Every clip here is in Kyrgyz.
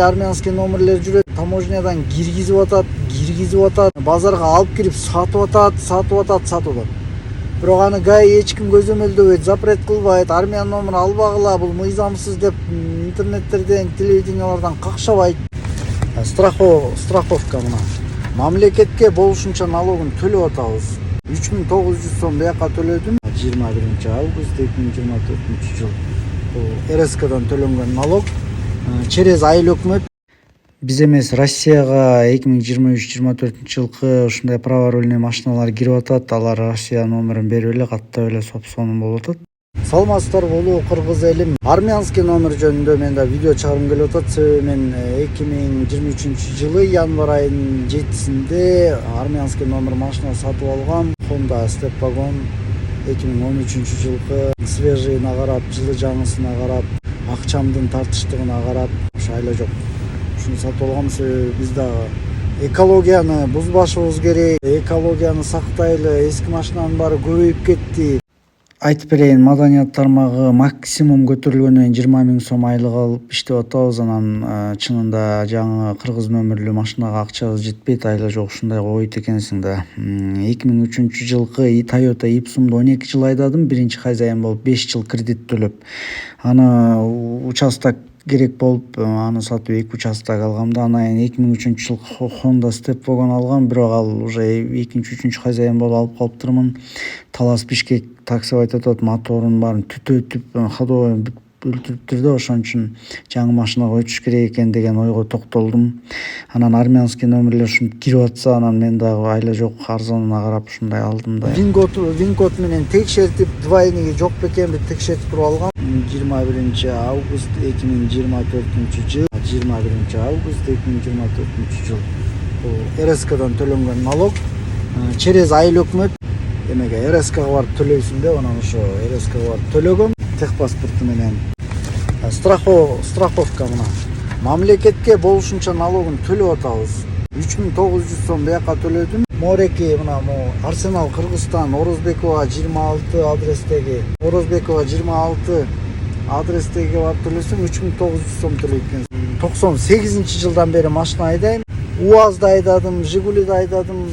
армянский номерлер жүрөт, таможнядан киргизип атат, базарга алып кирип сатып атат. Бирок аны ГАИ эч ким көзөмөлдөбөйт, запрет кылбайт, армян номер албагыла, бул мыйзамсыз деп интернеттерден, телевидениялардан какшабайт. Страховка мына. Мамлекетке болушунча налогун төлөп атабыз. 3900 сом бияка төлөдүм. 21 август 2024 жыл. Бул РСКдан төлөнгөн налог. Через айыл өкмөт биз эмес Россияга 2023-24 жылкы ушундай праворульный машиналар кирип атат. Алар Россия номерин берип эле каттап эле сопсонун болуп атат. Саламатсыздар болуу кыргыз элим. Армянский номер жөнүндө мен да видео чыгаргым келип атат. Себеби мен 2023 жылы январь айынын 7-синде армянский номер машина сатып алгам. Honda Stepwagon 2013 жылкы свежийине карап, жылы жаңысына карап, акчамдын тартыштыгына карап, айла жок. Ушуну сатып алгам. Себеби биз дагы экологияны бузбашыбыз керек. Экологияны сактайлы. Эски машинанын баары көбөйүп кетти. Айтып берейин, маданият тармагы максимум көтөрүлгөндөн 20 000 сом айлык алып иштеп атабыз. Анан чынында жаңы кыргыз номерлүү машинага акчабыз жетпейт, айла жок, ушундай койбойт экенсиң да. 2003 жылкы Toyota Ipsum'ду 12 жыл айдадым, биринчи хозяин болуп 5 жыл кредит төлөп. Аны участок керек болуп, аны сатып 2 участок алгам да. Анан 2003 жылкы Honda Stepwagon алгам, бирок ал уже 2-3 хозяин болуп алып калыптырмын. Талас Бишкек такси айтып атат, моторун баарын түтөтүп, ходовойн өлтүрүптүр да, ошон үчүн жаңы машинага өтүш керек экен деген ойго токтолдум. Анан армянский номерлер ушинтип кирип атса, анан мен дагы айла жок арзанына карап ушундай алдым да. Вин-код менен текшертип, двойниги жок бекенби текшертип туруп алгам. 21 август 2024 жыл. 21 август 2024 жыл. Бул РСКдан төлөнгөн налог. Через айыл өкмөт эмеге РСКга барып төлөйсүң деп, анан ошо РСКга барып төлөгөм. Техпаспорту менен страховка мына. Мамлекетке болушунча налогун төлөп атабыз. 3900 сом бияка төлөдүм. Мореки мына Арсенал Кыргызстан, Орозбекова 26 адрестеги. Орозбекова 26 адрестеги барып төлөсөң 3900 сом төлөйт экенсиң. 98 жылдан бери машина айдайм. УАЗды айдадым, Жигулиди айдадым.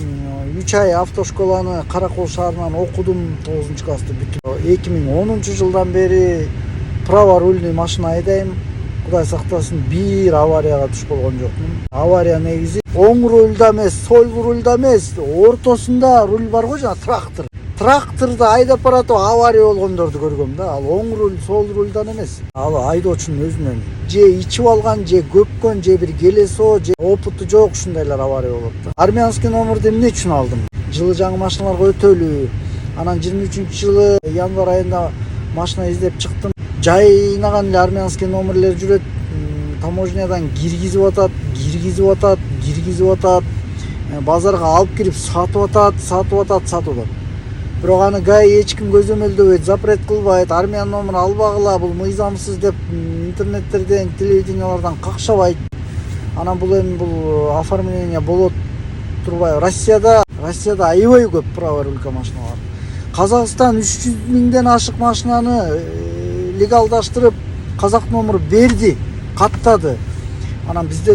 3 ай автошколаны Каракол шаарынан окудум, 9-классты бүтүп. 2010 жылдан бери праворульный машина айдайм. Кудай сактасын, бир аварияга туш болгон жокмун. Авария негизи оң рульда эмес, сол рульда эмес, ортосунда руль бар го, жана трактор. Тракторду айдап баратып авария болгондорду көргөм да. Ал оң руль, сол рульдан эмес. Ал айдоочунун өзүнөн же ичип алган, же көпкөн, же бир келесоо, же опыту жок, ушундайлар авария болот да. Армянский номерди эмне үчүн алдым? Жылы жаңы машиналарга өтөлүү. Анан 23 жылы январь айында машина издеп чыктым. Жайнаган эле армянский номерлер жүрөт, таможнядан киргизип атат, базарга алып кирип сатып атат. Бирок аны ГАИ эч ким көзөмөлдөбөйт, запрет кылбайт, армян номер албагыла, бул мыйзамсыз деп интернеттерден, телевидениялардан какшабайт. Анан бул эми бул оформление болот турбайбы? Россияда аябай көп праворулька машиналар. Казакстан 300 000ден ашык машинаны легалдаштырып, казак номер берди, каттады. Анан бизде